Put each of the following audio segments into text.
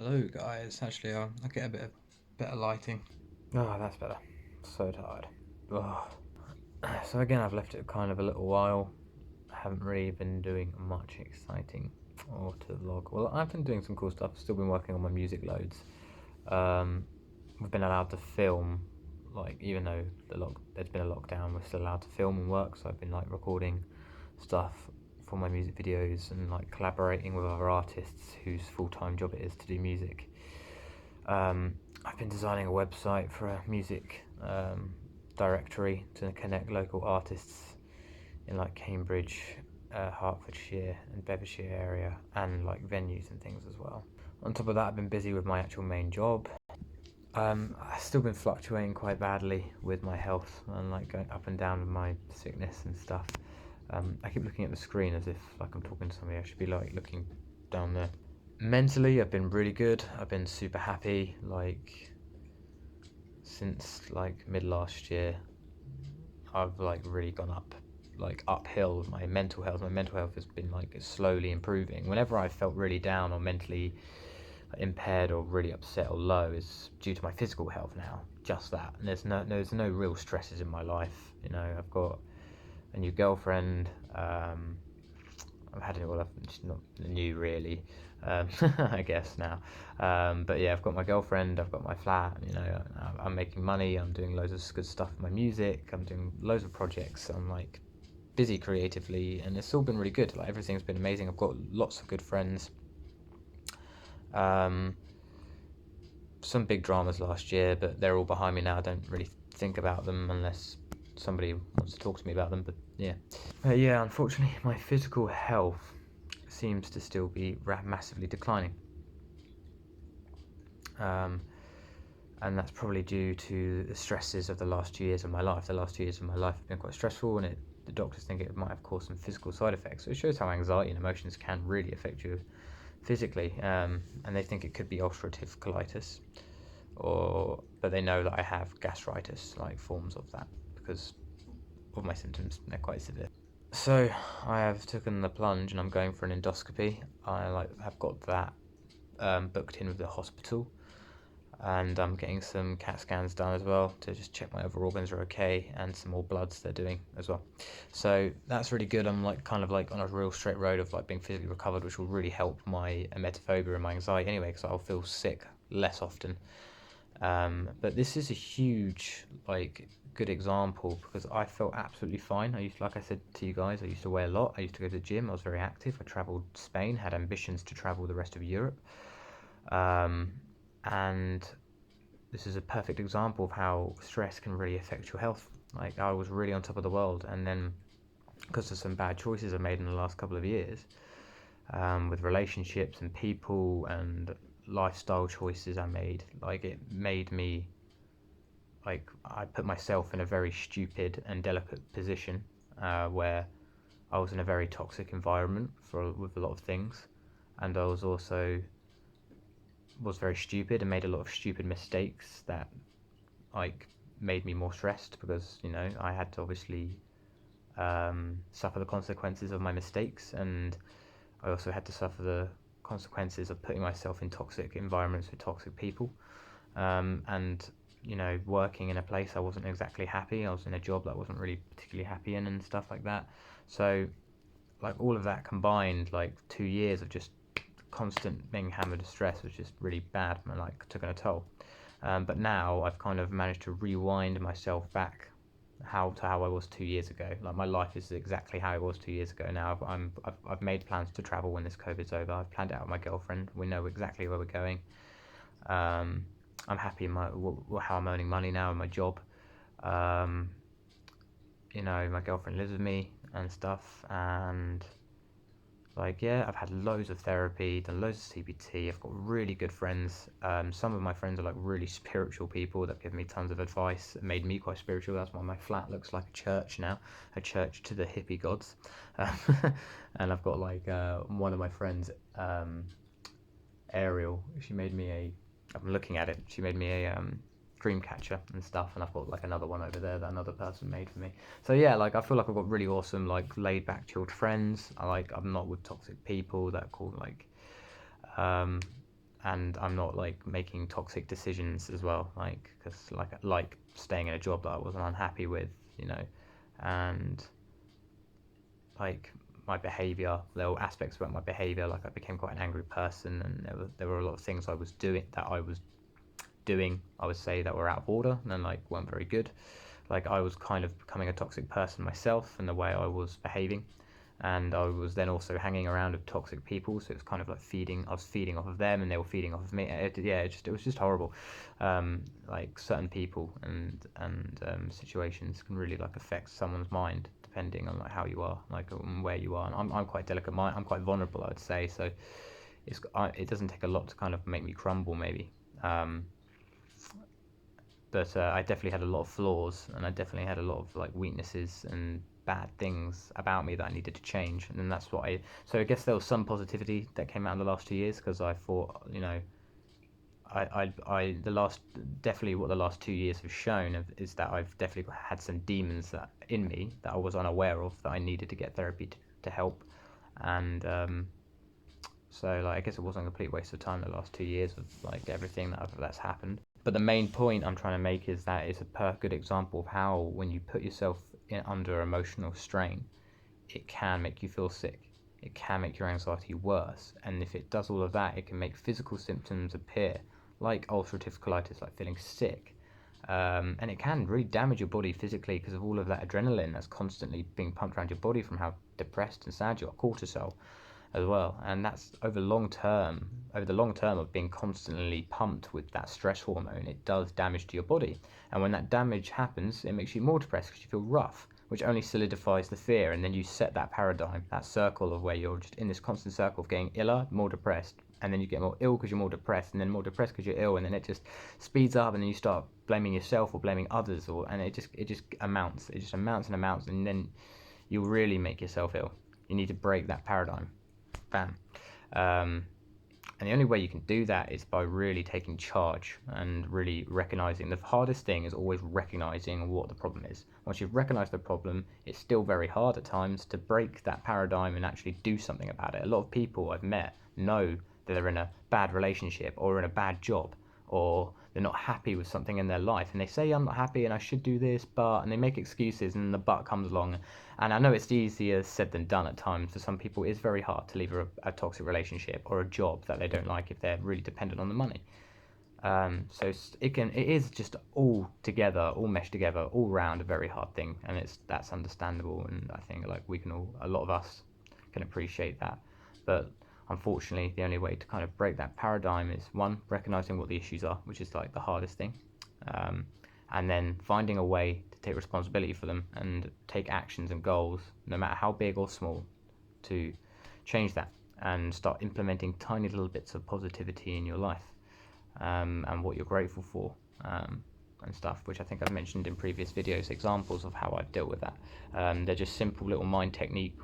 Hello guys, actually I'll get a bit of better lighting. Oh, that's better. So tired. Ugh. So again, I've left it kind of a little while. I haven't really been doing much exciting or to vlog. Well, I've been doing some cool stuff. Still been working on my music loads. Um, we've been allowed to film, like even though there's been a lockdown, we're still allowed to film and work. So I've been like recording stuff for my music videos and like collaborating with other artists whose full-time job it is to do music. Um, I've been designing a website for a music directory to connect local artists in like Cambridge, Hertfordshire, and Bedfordshire area, and like venues and things as well. On top of that, I've been busy with my actual main job. I've still been fluctuating quite badly with my health and like going up and down with my sickness and stuff. I keep looking at the screen as if like I'm talking to somebody. I should be like looking down there. Mentally, I've been really good. I've been super happy. Like since like mid last year, I've like really gone up, like uphill with my mental health. My mental health has been like slowly improving. Whenever I felt really down or mentally impaired or really upset or low, is due to my physical health now. Just that, and there's no real stresses in my life. You know, I've got a new girlfriend. I've had it all up, it's not new really, I guess now. But yeah, I've got my girlfriend, I've got my flat, you know, I'm making money, I'm doing loads of good stuff with my music, I'm doing loads of projects, I'm like busy creatively, and it's all been really good. Like everything's been amazing. I've got lots of good friends. Um, some big dramas last year, but they're all behind me now. I don't really think about them unless somebody wants to talk to me about them. But yeah, yeah. Unfortunately, my physical health seems to still be massively declining. Um, and that's probably due to the stresses of the last 2 years of my life. The last 2 years of my life have been quite stressful, and the doctors think it might have caused some physical side effects. So it shows how anxiety and emotions can really affect you physically, and they think it could be ulcerative colitis, but they know that I have gastritis, like forms of that, because of my symptoms. They're quite severe. So I have taken the plunge, and I'm going for an endoscopy. I have got that booked in with the hospital, and I'm getting some CAT scans done as well to just check my other organs are okay, and some more bloods they're doing as well. So that's really good. I'm like kind of like on a real straight road of like being physically recovered, which will really help my emetophobia and my anxiety anyway, because I'll feel sick less often. But this is a huge like good example because I felt absolutely fine. Like I said to you guys, I used to weigh a lot. I used to go to the gym. I was very active. I traveled Spain, had ambitions to travel the rest of Europe. Um, and this is a perfect example of how stress can really affect your health. Like I was really on top of the world, and then because of some bad choices I made in the last couple of years, with relationships and people and lifestyle choices I made, like it made me like I put myself in a very stupid and delicate position, where I was in a very toxic environment with a lot of things, and I was also was very stupid and made a lot of stupid mistakes that like made me more stressed because I had to obviously suffer the consequences of my mistakes, and I also had to suffer the consequences of putting myself in toxic environments with toxic people, and working in a place I wasn't exactly happy. I was in a job that I wasn't really particularly happy in and stuff like that. So like all of that combined, like 2 years of just constant being hammered with stress was just really bad and like took a toll. But now I've kind of managed to rewind myself back how I was 2 years ago. Like my life is exactly how it was 2 years ago now. I've made plans to travel when this COVID's over. I've planned it out with my girlfriend. We know exactly where we're going. Um, I'm happy in how I'm earning money now in my job. Um, my girlfriend lives with me and stuff, and like, yeah, I've had loads of therapy, done loads of CBT. I've got really good friends. Some of my friends are like really spiritual people that give me tons of advice. It made me quite spiritual. That's why my flat looks like a church now, a church to the hippie gods. Um, and I've got like one of my friends, Ariel. She made me a. I'm looking at it. She made me a dream catcher and stuff, and I've got like another one over there that another person made for me. So yeah, like I feel like I've got really awesome, like laid back, chilled friends. I'm not with toxic people that call like, um, and I'm not like making toxic decisions as well, like because like staying in a job that I wasn't unhappy with, you know, and like my behavior, there were aspects about my behavior, like I became quite an angry person, and there were a lot of things I was doing, I would say, that were out of order and like weren't very good. Like I was kind of becoming a toxic person myself in the way I was behaving, and I was then also hanging around with toxic people, so it was kind of like I was feeding off of them and they were feeding off of me. It was just horrible. Like certain people and situations can really like affect someone's mind depending on like how you are, like where you are. And I'm quite delicate mind, I'm quite vulnerable, I would say, so it doesn't take a lot to kind of make me crumble maybe. But I definitely had a lot of flaws, and I definitely had a lot of like weaknesses and bad things about me that I needed to change. And then that's what so I guess there was some positivity that came out in the last 2 years, because I thought, you know, definitely what the last 2 years have shown is that I've definitely had some demons that in me that I was unaware of, that I needed to get therapy to help. And so like I guess it wasn't a complete waste of time, the last 2 years of like everything that's happened. But the main point I'm trying to make is that it's a good example of how when you put yourself under emotional strain, it can make you feel sick. It can make your anxiety worse. And if it does all of that, it can make physical symptoms appear, like ulcerative colitis, like feeling sick. And it can really damage your body physically because of all of that adrenaline that's constantly being pumped around your body from how depressed and sad you are, cortisol as well. And that's over the long term of being constantly pumped with that stress hormone, it does damage to your body. And when that damage happens, it makes you more depressed because you feel rough, which only solidifies the fear. And then you set that paradigm, that circle of where you're just in this constant circle of getting iller, more depressed, and then you get more ill because you're more depressed, and then more depressed because you're ill, and then it just speeds up, and then you start blaming yourself or blaming others, and it just amounts and amounts, and then you'll really make yourself ill. You need to break that paradigm. Bam. And the only way you can do that is by really taking charge and really recognizing. The hardest thing is always recognizing what the problem is. Once you've recognized the problem, it's still very hard at times to break that paradigm and actually do something about it. A lot of people I've met know that they're in a bad relationship or in a bad job, or they're not happy with something in their life, and they say, I'm not happy and I should do this, but, and they make excuses, and the but comes along. And I know it's easier said than done at times. For some people, it's very hard to leave a toxic relationship or a job that they don't like if they're really dependent on the money. So it is just all meshed together, all round a very hard thing, and that's understandable. And I think like a lot of us can appreciate that. But unfortunately, the only way to kind of break that paradigm is, one, recognizing what the issues are, which is like the hardest thing, and then finding a way to take responsibility for them and take actions and goals, no matter how big or small, to change that and start implementing tiny little bits of positivity in your life, and what you're grateful for, and stuff, which I think I've mentioned in previous videos, examples of how I've dealt with that. They're just simple little mind technique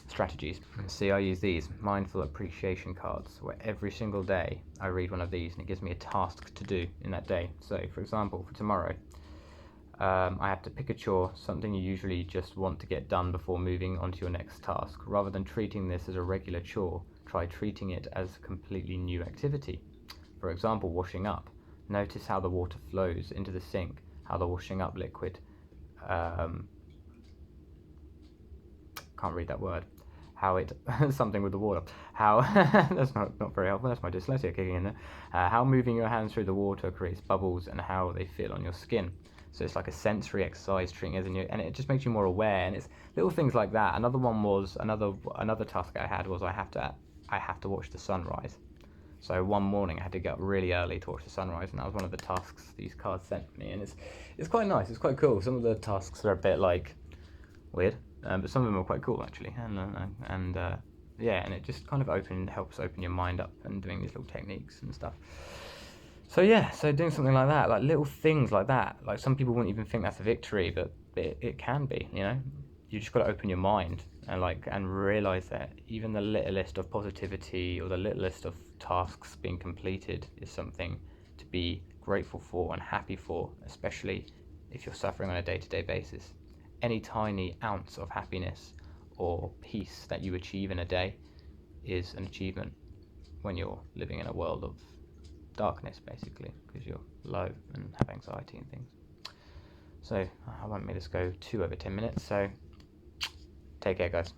strategies. See, I use these mindful appreciation cards, where every single day I read one of these and it gives me a task to do in that day. So for example, for tomorrow, I have to pick a chore, something you usually just want to get done before moving on to your next task. Rather than treating this as a regular chore, try treating it as a completely new activity. For example, washing up. Notice how the water flows into the sink, how the washing up liquid, can't read that word, how it something with the water, how that's not very helpful, that's my dyslexia kicking in there, how moving your hands through the water creates bubbles and how they feel on your skin. So it's like a sensory exercise treating it, and it just makes you more aware, and it's little things like that. Another one was another task I had was I have to watch the sunrise. So one morning I had to get up really early to watch the sunrise, and that was one of the tasks these cards sent me, and it's quite nice, it's quite cool. Some of the tasks are a bit like weird, but some of them are quite cool actually, and yeah, and it just kind of helps open your mind up, and doing these little techniques and stuff. So yeah, so doing something like that, like little things like that, like some people wouldn't even think that's a victory, but it can be, you know. You just got to open your mind and realize that even the littlest of positivity or the littlest of tasks being completed is something to be grateful for and happy for, especially if you're suffering on a day-to-day basis. Any tiny ounce of happiness or peace that you achieve in a day is an achievement when you're living in a world of darkness, basically, because you're low and have anxiety and things. So I won't make this go 2 over 10 minutes, so take care, guys.